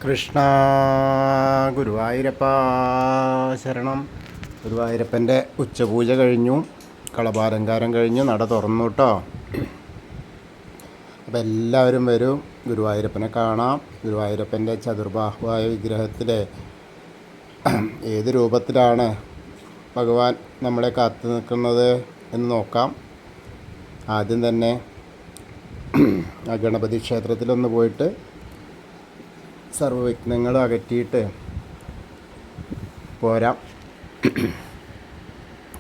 കൃഷ്ണ ഗുരുവായൂരപ്പ ശരണം. ഗുരുവായൂരപ്പൻ്റെ ഉച്ചപൂജ കഴിഞ്ഞു, കളഭാലങ്കാരം കഴിഞ്ഞു, നട തുറന്നു കേട്ടോ. അപ്പോൾ എല്ലാവരും വരും, ഗുരുവായൂരപ്പനെ കാണാം. ഗുരുവായൂരപ്പൻ്റെ ചതുർബാഹുവായ വിഗ്രഹത്തിലെ ഏത് രൂപത്തിലാണ് ഭഗവാൻ നമ്മളെ കാത്തു നിൽക്കുന്നത് എന്ന് നോക്കാം. ആദ്യം തന്നെ ആ ഗണപതി ക്ഷേത്രത്തിലൊന്ന് പോയിട്ട് സർവ്വവിഘ്നങ്ങളും അകറ്റിയിട്ട് പോരാം.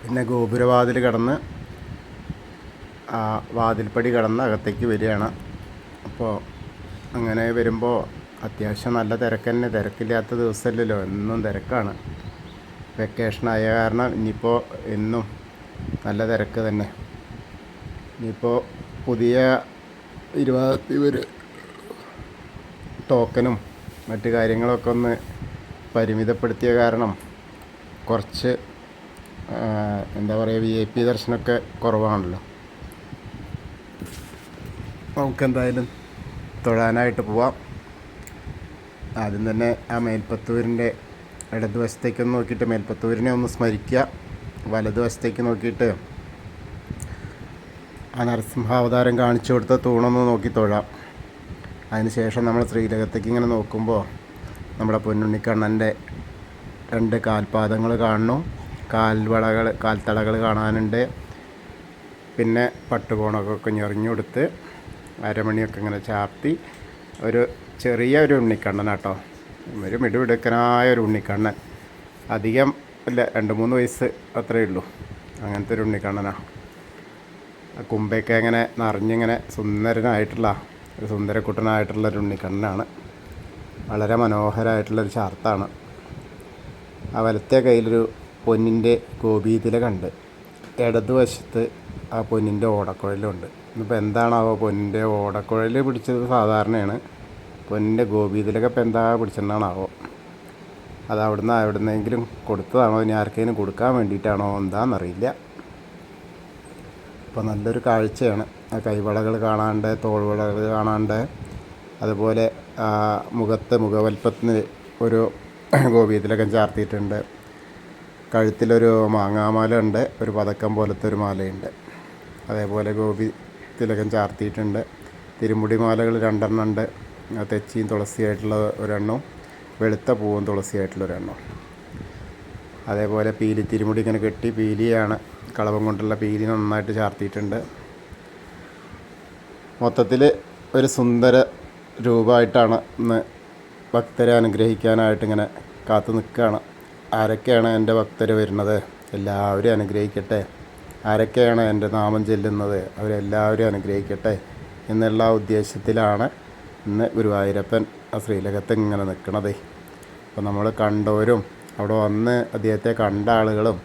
പിന്നെ ഗോപുരവാതിൽ കടന്ന് വാതിൽപ്പടി കടന്ന് അകത്തേക്ക് വരികയാണ്. അപ്പോൾ അങ്ങനെ വരുമ്പോൾ അത്യാവശ്യം നല്ല തിരക്ക് തന്നെ. തിരക്കില്ലാത്ത ദിവസമല്ലല്ലോ, എന്നും തിരക്കാണ്. വെക്കേഷനായ കാരണം ഇനിയിപ്പോൾ എന്നും നല്ല തിരക്ക് തന്നെ. ഇനിയിപ്പോൾ പുതിയ 20 ടോക്കനും മറ്റു കാര്യങ്ങളൊക്കെ ഒന്ന് പരിമിതപ്പെടുത്തിയ കാരണം കുറച്ച് എന്താ പറയുക, VIP ദർശനമൊക്കെ കുറവാണല്ലോ. നമുക്കെന്തായാലും തൊഴാനായിട്ട് പോവാം. ആദ്യം തന്നെ ആ മേൽപ്പത്തൂരിൻ്റെ ഇടതുവശത്തേക്കൊന്ന് നോക്കിയിട്ട് മേൽപ്പത്തൂരിനെ ഒന്ന് സ്മരിക്കുക. വലതുവശത്തേക്ക് നോക്കിയിട്ട് ആ നരസിംഹാവതാരം കാണിച്ചു കൊടുത്ത തൂണൊന്ന് നോക്കി തൊഴാം. അതിനുശേഷം നമ്മൾ ശ്രീലകത്തേക്ക് ഇങ്ങനെ നോക്കുമ്പോൾ നമ്മുടെ പൊന്നുണ്ണിക്കണ്ണൻ്റെ 2 കാൽപാദങ്ങൾ കാണുന്നു. കാൽത്തളകൾ കാണാനുണ്ട്. പിന്നെ പട്ടുകോണൊക്കെ ഞെറിഞ്ഞു കൊടുത്ത് അരമണിയൊക്കെ ഇങ്ങനെ ചാർത്തി ഒരു ചെറിയ ഉണ്ണിക്കണ്ണനാട്ടോ. ഒരു മിടുമിടുക്കനായ ഒരു ഉണ്ണിക്കണ്ണൻ. അധികം ഇല്ല, 2-3 വയസ്സ് അത്രയേ ഉള്ളൂ. അങ്ങനത്തെ ഒരു ഉണ്ണിക്കണ്ണനാണ്. ആ കുമ്പയൊക്കെ ഇങ്ങനെ നിറഞ്ഞിങ്ങനെ സുന്ദരനായിട്ടുള്ള ഒരു സുന്ദരക്കുട്ടനായിട്ടുള്ളൊരു ഉണ്ണിക്കണ്ണനാണ്. വളരെ മനോഹരമായിട്ടുള്ളൊരു ചാർത്താണ്. ആ വലത്തെ കയ്യിലൊരു പൊന്നിൻ്റെ ഗോപീതില കണ്ട്, ഇടതുവശത്ത് ആ പൊന്നിൻ്റെ ഓടക്കുഴലുണ്ട്. ഇന്നിപ്പോൾ എന്താണാവോ പൊന്നിൻ്റെ ഓടക്കുഴൽ പിടിച്ചത് സാധാരണയാണ്. പൊന്നിൻ്റെ ഗോപീതിലൊക്കെ ഇപ്പോൾ എന്താ പിടിച്ചിട്ടുണ്ടാണാവോ. അത് എവിടുന്നെങ്കിലും കൊടുത്തതാണോ, ഇനി ആർക്കെങ്കിലും കൊടുക്കാൻ വേണ്ടിയിട്ടാണോ എന്താണെന്നറിയില്ല. അപ്പോൾ നല്ലൊരു കാഴ്ചയാണ്. ആ കൈവളകൾ കാണാണ്ട്, തോൾവളകൾ കാണാണ്ട്, അതുപോലെ മുഖവൽപ്പത്തിന് ഒരു ഗോപീതിലകം ചാർത്തിയിട്ടുണ്ട്. കഴുത്തിലൊരു മാങ്ങാമാല ഉണ്ട്, ഒരു പതക്കം പോലത്തെ ഒരു മാലയുണ്ട്. അതേപോലെ ഗോപി തിലകം ചാർത്തിയിട്ടുണ്ട്. തിരുമുടി മാലകൾ 2 ഉണ്ട്. തെച്ചിയും തുളസിയായിട്ടുള്ള ഒരെണ്ണവും വെളുത്ത പൂവും തുളസിയായിട്ടുള്ള ഒരെണ്ണം. അതേപോലെ പീലി തിരുമുടി ഇങ്ങനെ കെട്ടി, പീലിയാണ് കളവം കൊണ്ടുള്ള പീലി നന്നായിട്ട് ചാർത്തിയിട്ടുണ്ട്. മൊത്തത്തിൽ ഒരു സുന്ദര രൂപമായിട്ടാണ് ഇന്ന് ഭക്തരെ അനുഗ്രഹിക്കാനായിട്ട് ഇങ്ങനെ കാത്തു നിൽക്കുകയാണ്. ആരൊക്കെയാണ് എൻ്റെ ഭക്തർ വരുന്നത്, എല്ലാവരും അനുഗ്രഹിക്കട്ടെ. ആരൊക്കെയാണ് എൻ്റെ നാമം ചെല്ലുന്നത്, അവരെല്ലാവരും അനുഗ്രഹിക്കട്ടെ എന്നുള്ള ഉദ്ദേശത്തിലാണ് ഇന്ന് ഗുരുവായൂരപ്പൻ ആ ശ്രീലകത്ത് ഇങ്ങനെ നിൽക്കണത്. അപ്പോൾ നമ്മൾ കണ്ടവരും അവിടെ വന്ന് അദ്ദേഹത്തെ കണ്ട ആളുകളും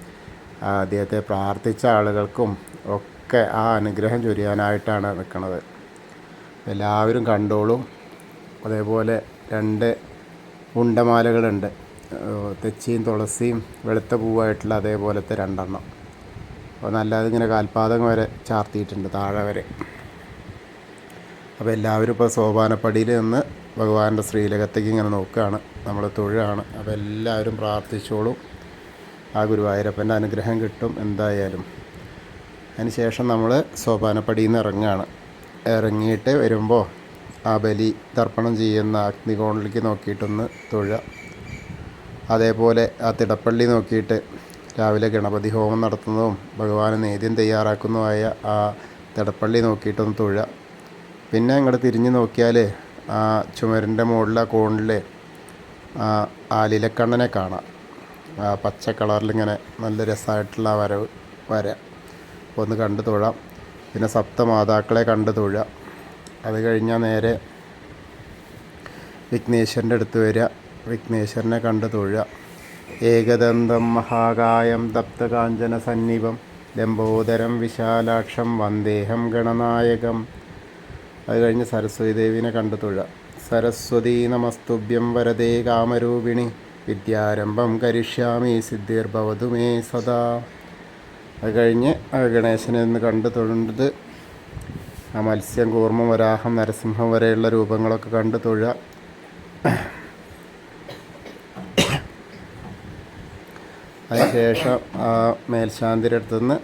അദ്ദേഹത്തെ പ്രാർത്ഥിച്ച ആളുകൾക്കും ഒക്കെ ആ അനുഗ്രഹം ചൊരിയാനായിട്ടാണ് നിൽക്കുന്നത്. എല്ലാവരും കണ്ടോളും. അതേപോലെ 2 ഉണ്ടമാലകളുണ്ട്, തെച്ചിയും തുളസിയും വെളുത്ത പൂവായിട്ടുള്ള അതേപോലത്തെ 2 എണ്ണം. അപ്പോൾ നല്ലത് ഇങ്ങനെ കാൽപാദം വരെ ചാർത്തിയിട്ടുണ്ട്, താഴെ വരെ. അപ്പോൾ എല്ലാവരും ഇപ്പോൾ സോപാനപ്പടിയിൽ നിന്ന് ഭഗവാന്റെ ശ്രീലകത്തേക്ക് ഇങ്ങനെ നോക്കുകയാണ്, നമ്മൾ തൊഴുകയാണ്. അപ്പോൾ എല്ലാവരും പ്രാർത്ഥിച്ചോളും, ആ ഗുരുവായൂരപ്പൻ്റെ അനുഗ്രഹം കിട്ടും എന്തായാലും. അതിന് ശേഷം നമ്മൾ സോപാനപ്പടിയിൽ നിന്ന് ഇറങ്ങുകയാണ്. ഇറങ്ങിയിട്ട് വരുമ്പോൾ ആ ബലി തർപ്പണം ചെയ്യുന്ന അഗ്നികോണിലേക്ക് നോക്കിയിട്ടൊന്ന് തൊഴുക. അതേപോലെ ആ തിടപ്പള്ളി നോക്കിയിട്ട് രാവിലെ ഗണപതി ഹോമം നടത്തുന്നതും ഭഗവാന് നേദ്യം തയ്യാറാക്കുന്നതുമായ ആ തിടപ്പള്ളി നോക്കിയിട്ടൊന്ന് തൊഴുക. പിന്നെ അങ്ങോട്ട് തിരിഞ്ഞ് നോക്കിയാൽ ആ ചുമരിൻ്റെ മുകളിൽ ആ കോണിൽ ആലിലക്കണ്ണനെ കാണാം. ആ പച്ച കളറിലിങ്ങനെ നല്ല രസമായിട്ടുള്ള വര അപ്പോൾ ഒന്ന് കണ്ട് തൊഴാം. പിന്നെ സപ്തമാതാക്കളെ കണ്ട് തൊഴുക. അത് കഴിഞ്ഞാൽ നേരെ വിഘ്നേശ്വരൻ്റെ അടുത്ത് വരിക, വിഘ്നേശ്വരനെ കണ്ട് തൊഴുക. ഏകദന്തം മഹാകായം തപ്തകാഞ്ചന സന്നിഭം ലംബോദരം വിശാലാക്ഷം വന്ദേഹം ഗണനായകം. അത് കഴിഞ്ഞ് സരസ്വതി ദേവിനെ കണ്ട് തൊഴുക. സരസ്വതി നമസ്തുഭ്യം വരദേ കാമരൂപിണി വിദ്യാരംഭം കരിഷ്യാമി സിദ്ധിർഭവതു മേ സദാ. അത് കഴിഞ്ഞ് ഗണേശനെ ഒന്ന് കണ്ട് തൊഴുന്നത് ആ മത്സ്യം, കൂർമ്മം, വരാഹം, നരസിംഹം വരെയുള്ള രൂപങ്ങളൊക്കെ കണ്ട് തൊഴുക. അതിനുശേഷം ആ മേൽശാന്തിയുടെ അടുത്തുനിന്ന്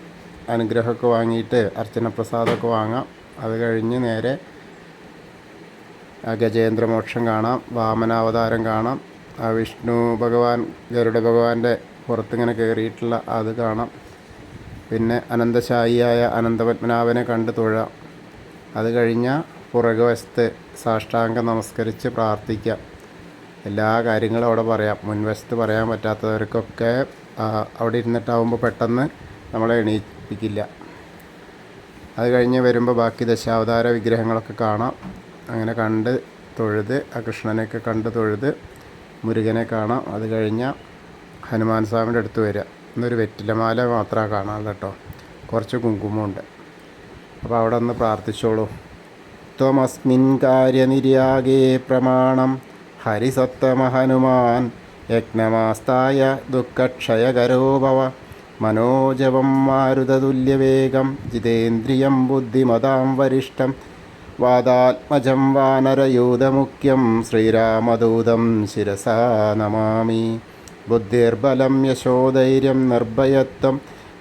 അനുഗ്രഹമൊക്കെ വാങ്ങിയിട്ട് അർച്ചന പ്രസാദമൊക്കെ വാങ്ങാം. അത് കഴിഞ്ഞ് നേരെ ഗജേന്ദ്രമോക്ഷം കാണാം, വാമനാവതാരം കാണാം, ആ വിഷ്ണു ഭഗവാൻ ഗരുഡ ഭഗവാന്റെ പുറത്തിങ്ങനെ കയറിയിട്ടുള്ള അത് കാണാം. പിന്നെ അനന്തശായിയായ അനന്തപത്മനാഭനെ കണ്ട് തൊഴാം. അത് കഴിഞ്ഞാൽ പുറകുവശത്ത് സാഷ്ടാംഗം നമസ്കരിച്ച് പ്രാർത്ഥിക്കാം. എല്ലാ കാര്യങ്ങളും അവിടെ പറയാം. മുൻവശത്ത് പറയാൻ പറ്റാത്തവർക്കൊക്കെ അവിടെ ഇരുന്നിട്ടാവുമ്പോൾ പെട്ടെന്ന് നമ്മളെ എണീപ്പിക്കില്ല. അത് കഴിഞ്ഞ് വരുമ്പോൾ ബാക്കി ദശാവതാര വിഗ്രഹങ്ങളൊക്കെ കാണാം. അങ്ങനെ കണ്ട് തൊഴുത് ആ കൃഷ്ണനെയൊക്കെ കണ്ട് തൊഴുത് മുരുകനെ കാണാം. അത് കഴിഞ്ഞാൽ ഹനുമാൻ സ്വാമിയുടെ അടുത്ത് വരിക. ഇന്നൊരു വെറ്റിലമാല മാത്രമേ കാണാനുള്ളൂ കേട്ടോ, കുറച്ച് കുങ്കുമമുണ്ട്. അപ്പോൾ അവിടെ ഒന്ന് പ്രാർത്ഥിച്ചോളൂ. ത്വമസ്മിൻ കാര്യനിര്യാഗേ പ്രമാണം ഹരിസത്തമ ഹനുമാൻ യജ്ഞമാസ്തായ ദുഃഖക്ഷയകരോ ഭവ മനോജവം മാരുതതുല്യവേഗം ജിതേന്ദ്രിയം ബുദ്ധിമതാം വരിഷ്ഠം വാദാത്മജം വാനരയൂഥമുഖ്യം ശ്രീരാമദൂതം ശിരസാ നമാമി. ബുദ്ധിർബലം യശോധൈര്യം നിർഭയത്വം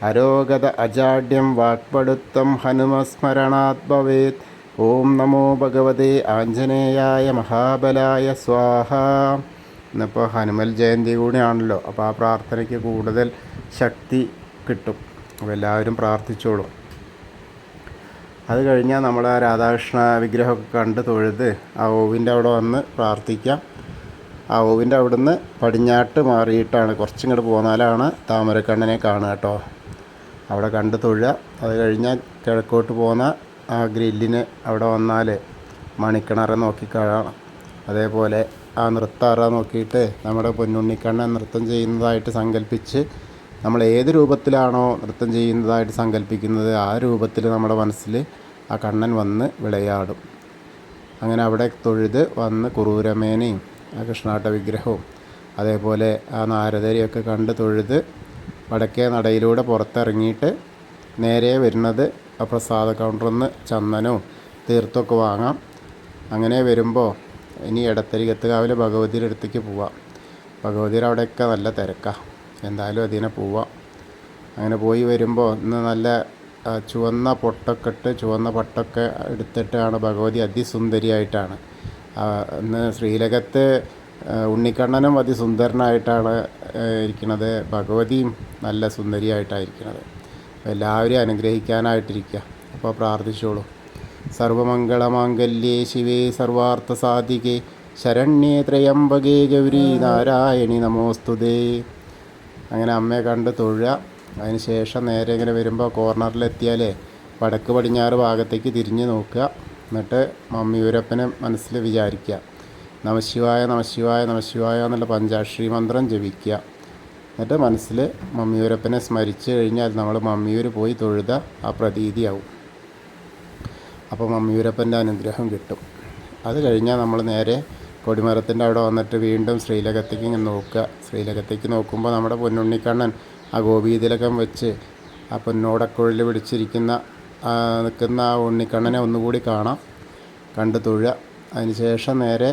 അരോഗത അജാഡ്യം വാക്പടുത്വം ഹനുമസ്മരണാത് ഭവേത്. ഓം നമോ ഭഗവതേ ആഞ്ജനേയായ മഹാബലായ സ്വാഹ. ഇന്നിപ്പോൾ ഹനുമൽ ജയന്തി കൂടിയാണല്ലോ, അപ്പോൾ ആ പ്രാർത്ഥനയ്ക്ക് കൂടുതൽ ശക്തി കിട്ടും. അപ്പോൾ എല്ലാവരും പ്രാർത്ഥിച്ചോളും. അത് കഴിഞ്ഞാൽ നമ്മൾ ആ രാധാകൃഷ്ണ വിഗ്രഹമൊക്കെ കണ്ട് തൊഴുത് ആ ഓവിൻ്റെ അവിടെ വന്ന് പ്രാർത്ഥിക്കാം. ആ ഓവിൻ്റെ അവിടെ നിന്ന് പടിഞ്ഞാട്ട് മാറിയിട്ടാണ് കുറച്ചിങ്ങോട്ട് പോന്നാലാണ് താമരക്കണ്ണനെ കാണുക കേട്ടോ. അവിടെ കണ്ട് തൊഴുക. അത് കഴിഞ്ഞാൽ കിഴക്കോട്ട് പോന്ന ആ ഗ്രില്ലിന് അവിടെ വന്നാൽ മണിക്കിണറെ നോക്കി കാണാം. അതേപോലെ ആ നൃത്താറ നോക്കിയിട്ട് നമ്മുടെ പൊന്നുണ്ണിക്കണ്ണൻ നൃത്തം ചെയ്യുന്നതായിട്ട് സങ്കല്പിച്ച് നമ്മൾ ഏത് രൂപത്തിലാണോ നൃത്തം ചെയ്യുന്നതായിട്ട് സങ്കല്പിക്കുന്നത് ആ രൂപത്തിൽ നമ്മുടെ മനസ്സിൽ ആ കണ്ണൻ വന്ന് വിളയാടും. അങ്ങനെ അവിടെ തൊഴുത് വന്ന് കുറൂരമേനയും ആ കൃഷ്ണാട്ട വിഗ്രഹവും അതേപോലെ ആ നാരദരെയൊക്കെ കണ്ട് തൊഴുത് വടക്കേ നടയിലൂടെ പുറത്തിറങ്ങിയിട്ട് നേരെ വരുന്നത് ആ പ്രസാദ കൗണ്ടറിൽ നിന്ന് ചന്ദനവും തീർത്ഥമൊക്കെ വാങ്ങാം. അങ്ങനെ വരുമ്പോൾ ഇനി എടത്തരികത്തുകാവിലെ ഭഗവതിയുടെ അടുത്തേക്ക് പോവാം. ഭഗവതിയുടെ അവിടെയൊക്കെ നല്ല തിരക്കാണ്, എന്തായാലും അതിനെ പോവാം. അങ്ങനെ പോയി വരുമ്പോൾ ഇന്ന് നല്ല ചുവന്ന പൊട്ടൊക്കെ ഇട്ട് ചുവന്ന പട്ടൊക്കെ എടുത്തിട്ടാണ് ഭഗവതി അതിസുന്ദരിയായിട്ടാണ്. ഇന്ന് ശ്രീലകത്ത് ഉണ്ണിക്കണ്ണനും അതിസുന്ദരനായിട്ടാണ് ഇരിക്കുന്നത്, ഭഗവതിയും നല്ല സുന്ദരിയായിട്ടാണ്. എല്ലാവരെയും അനുഗ്രഹിക്കാനായിട്ടിരിക്കുക. അപ്പോൾ പ്രാർത്ഥിച്ചോളൂ. സർവമംഗളമാംഗല്യേ ശിവേ സർവാർത്ഥസാധികേ ശരണ്യേ ത്രയംബകേ ഗൗരി നാരായണി നമോസ്തുതേ. അങ്ങനെ അമ്മയെ കണ്ട് തൊഴുക. അതിന് ശേഷം നേരെ ഇങ്ങനെ വരുമ്പോൾ കോർണറിലെത്തിയാൽ വടക്ക് പടിഞ്ഞാറ് ഭാഗത്തേക്ക് തിരിഞ്ഞ് നോക്കുക. എന്നിട്ട് മമ്മിയൂരപ്പനെ മനസ്സിൽ വിചാരിക്കുക. നമശിവായ നമശിവായ നമശിവായ എന്നുള്ള പഞ്ചാക്ഷരി മന്ത്രം ജപിക്കുക. എന്നിട്ട് മനസ്സിൽ മമ്മിയൂരപ്പനെ സ്മരിച്ച് കഴിഞ്ഞാൽ നമ്മൾ മമ്മിയൂർ പോയി തൊഴുത ആ പ്രതീതിയാവും. അപ്പോൾ മമ്മിയൂരപ്പൻ്റെ അനുഗ്രഹം കിട്ടും. അത് കഴിഞ്ഞാൽ നമ്മൾ നേരെ കൊടിമരത്തിൻ്റെ അവിടെ വന്നിട്ട് വീണ്ടും ശ്രീലകത്തേക്ക് ഇങ്ങനെ നോക്കുക. ശ്രീലകത്തേക്ക് നോക്കുമ്പോൾ നമ്മുടെ പൊന്നുണ്ണിക്കണ്ണൻ ആ ഗോപീതിലകം വെച്ച് ആ പൊന്നോടക്കുഴൽ പിടിച്ചിരിക്കുന്ന നിൽക്കുന്ന ആ ഉണ്ണിക്കണ്ണനെ ഒന്നുകൂടി കാണാം, കണ്ട് തൊഴുക. അതിന് ശേഷം നേരെ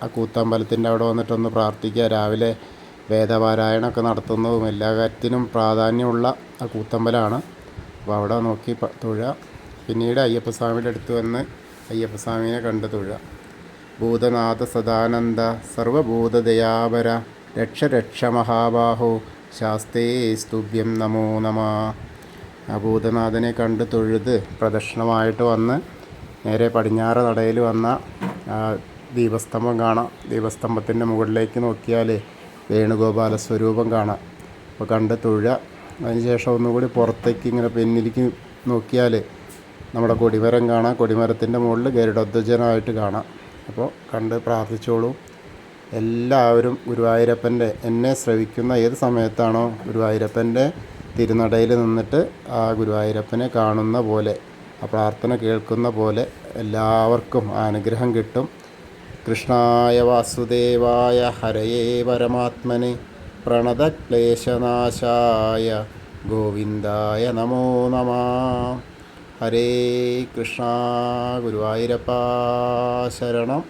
ആ കൂത്തമ്പലത്തിൻ്റെ അവിടെ വന്നിട്ടൊന്ന് പ്രാർത്ഥിക്കുക. രാവിലെ വേദപാരായണമൊക്കെ നടത്തുന്നതും എല്ലാ കാര്യത്തിനും പ്രാധാന്യമുള്ള ആ കൂത്തമ്പലമാണ്. അപ്പോൾ അവിടെ നോക്കി തൊഴുക. പിന്നീട് അയ്യപ്പസ്വാമിയുടെ അടുത്ത് വന്ന് അയ്യപ്പസ്വാമിയെ കണ്ട് തൊഴുക. ഭൂതനാഥ സദാനന്ദ സർവഭൂതദയാപര രക്ഷ രക്ഷ മഹാബാഹോ ശാസ്തേ സ്തുഭ്യം നമോ നമ. ആ ഭൂതനാഥനെ കണ്ട് തൊഴുത് പ്രദക്ഷിണമായിട്ട് വന്ന് നേരെ പടിഞ്ഞാറ് നടയിൽ വന്ന ദീപസ്തംഭം കാണാം. ദീപസ്തംഭത്തിൻ്റെ മുകളിലേക്ക് നോക്കിയാൽ വേണുഗോപാല സ്വരൂപം കാണാം. അപ്പോൾ കണ്ട് തൊഴുക. അതിനുശേഷം ഒന്നുകൂടി പുറത്തേക്ക് ഇങ്ങനെ പിന്നിലേക്ക് നോക്കിയാൽ നമ്മുടെ കൊടിമരം കാണാം. കൊടിമരത്തിൻ്റെ മുകളിൽ ഗരുഡധ്വജനായിട്ട് കാണാം. അപ്പോൾ കണ്ട് പ്രാർത്ഥിച്ചോളൂ. എല്ലാവരും ഗുരുവായൂരപ്പൻ്റെ എന്നെ ശ്രവിക്കുന്ന ഏത് സമയത്താണോ ഗുരുവായൂരപ്പൻ്റെ തിരുനടയിൽ നിന്നിട്ട് ആ ഗുരുവായൂരപ്പനെ കാണുന്ന പോലെ ആ പ്രാർത്ഥന കേൾക്കുന്ന പോലെ എല്ലാവർക്കും ആ അനുഗ്രഹം കിട്ടും. കൃഷ്ണായ വാസുദേവായ ഹരയേ പരമാത്മനെ പ്രണതക്ലേശനാശായ ഗോവിന്ദായ നമോ നമ. ഹരേ കൃഷ്ണ. ഗുരുവായൂരപ്പ ശരണം.